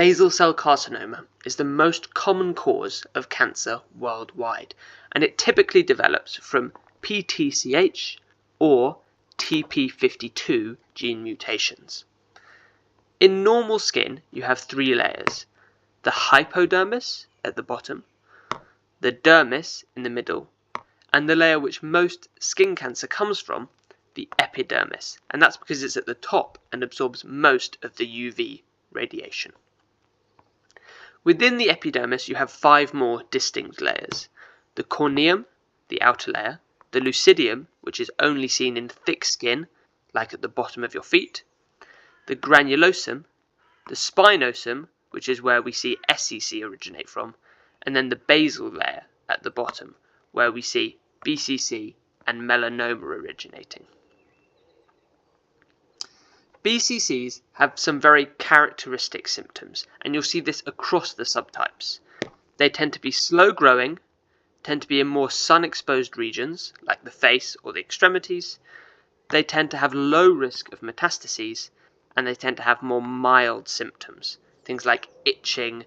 Basal cell carcinoma is the most common cause of cancer worldwide, and it typically develops from PTCH or TP52 gene mutations. In normal skin, you have three layers: the hypodermis at the bottom, the dermis in the middle, and the layer which most skin cancer comes from, the epidermis, and that's because it's at the top and absorbs most of the UV radiation. Within the epidermis, you have 5 more distinct layers: the corneum, the outer layer, the lucidium, which is only seen in thick skin, like at the bottom of your feet, the granulosum, the spinosum, which is where we see SCC originate from, and then the basal layer at the bottom, where we see BCC and melanoma originating. BCCs have some very characteristic symptoms, and you'll see this across the subtypes. They tend to be slow growing, tend to be in more sun-exposed regions, like the face or the extremities. They tend to have low risk of metastases, and they tend to have more mild symptoms, things like itching,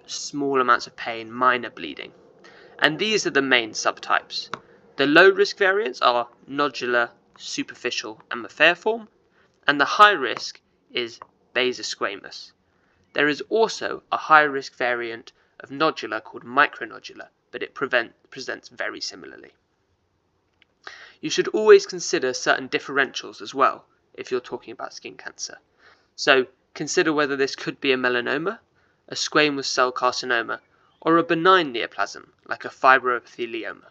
small amounts of pain, minor bleeding. And these are the main subtypes. The low-risk variants are nodular, superficial, and Morpheaform, and the high risk is Basosquamous. There is also a high-risk variant of nodular called micronodular, but it presents very similarly. You should always consider certain differentials as well if you're talking about skin cancer. So consider whether this could be a melanoma, a squamous cell carcinoma, or a benign neoplasm like a fibroepithelioma.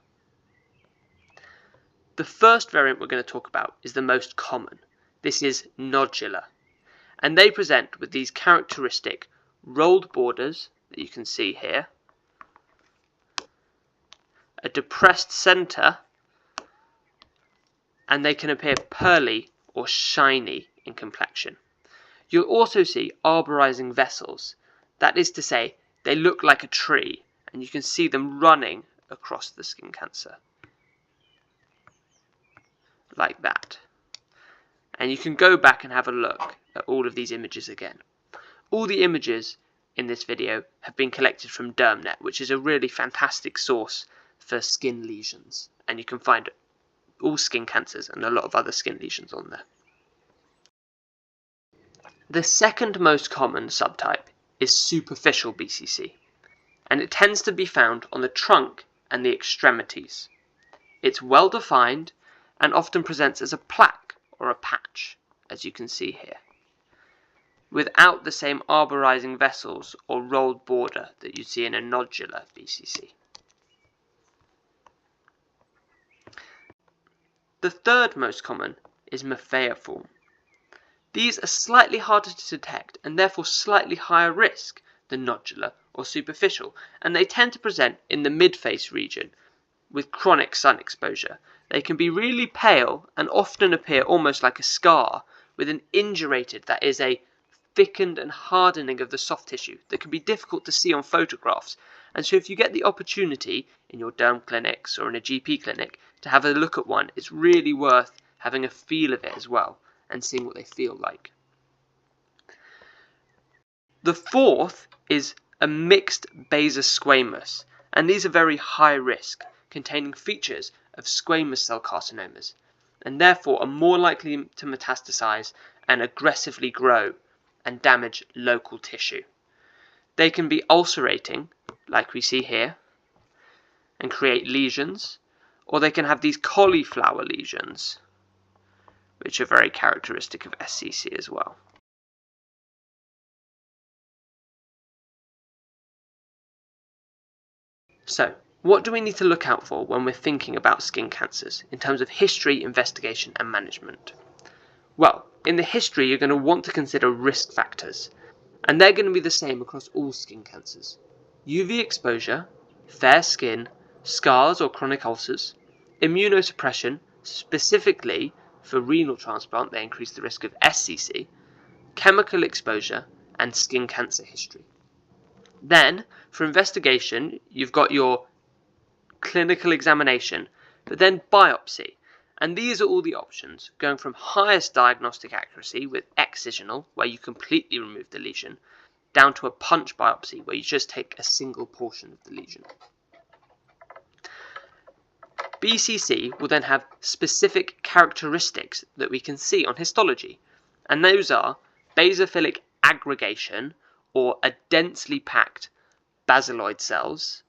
The first variant we're going to talk about is the most common. This is nodular, and they present with these characteristic rolled borders that you can see here, a depressed center, and they can appear pearly or shiny in complexion. You'll also see arborizing vessels. That is to say, they look like a tree, and you can see them running across the skin cancer, like that. And you can go back and have a look at all of these images again. All the images in this video have been collected from DermNet, which is a really fantastic source for skin lesions, and you can find all skin cancers and a lot of other skin lesions on there. The second most common subtype is superficial BCC, and it tends to be found on the trunk and the extremities. It's well defined and often presents as a plaque or a patch, as you can see here, without the same arborizing vessels or rolled border that you see in a nodular BCC. The third most common is Morpheaform. These are slightly harder to detect and therefore slightly higher risk than nodular or superficial, and they tend to present in the mid-face region with chronic sun exposure. They can be really pale and often appear almost like a scar with an indurated, that is a thickened and hardening of the soft tissue that can be difficult to see on photographs. And so if you get the opportunity in your derm clinics or in a GP clinic to have a look at one, it's really worth having a feel of it as well and seeing what they feel like. The fourth is a mixed basosquamous, and these are very high risk, containing features of squamous cell carcinomas, and therefore are more likely to metastasize and aggressively grow and damage local tissue. They can be ulcerating, like we see here, and create lesions, or they can have these cauliflower lesions, which are very characteristic of SCC as well. So, what do we need to look out for when we're thinking about skin cancers in terms of history, investigation, and management? Well, in the history, you're going to want to consider risk factors, and they're going to be the same across all skin cancers: UV exposure, fair skin, scars or chronic ulcers, immunosuppression, specifically for renal transplant, they increase the risk of SCC, chemical exposure, and skin cancer history. Then, for investigation, you've got your clinical examination, but then biopsy. And these are all the options, going from highest diagnostic accuracy with excisional, where you completely remove the lesion, down to a punch biopsy where you just take a single portion of the lesion. BCC will then have specific characteristics that we can see on histology, and those are basophilic aggregation, or a densely packed basaloid cells,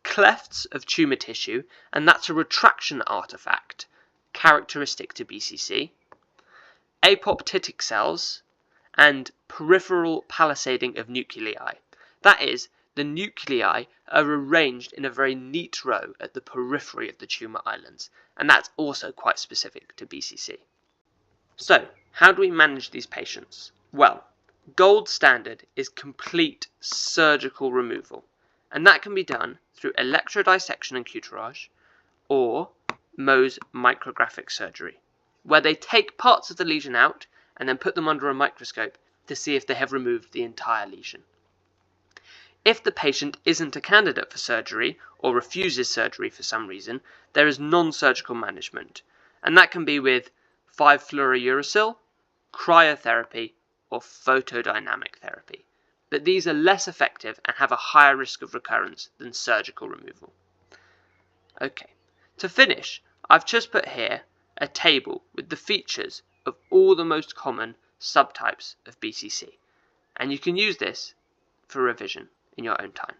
clefts of tumour tissue, and that's a retraction artefact characteristic to BCC, apoptotic cells, and peripheral palisading of nuclei. That is, the nuclei are arranged in a very neat row at the periphery of the tumour islands, and that's also quite specific to BCC. So, how do we manage these patients? Well, gold standard is complete surgical removal, and that can be done through electrodissection and curettage, or Mohs micrographic surgery, where they take parts of the lesion out and then put them under a microscope to see if they have removed the entire lesion. If the patient isn't a candidate for surgery or refuses surgery for some reason, there is non-surgical management, and that can be with 5-fluorouracil, cryotherapy, or photodynamic therapy. But these are less effective and have a higher risk of recurrence than surgical removal. Okay, to finish, I've just put here a table with the features of all the most common subtypes of BCC, and you can use this for revision in your own time.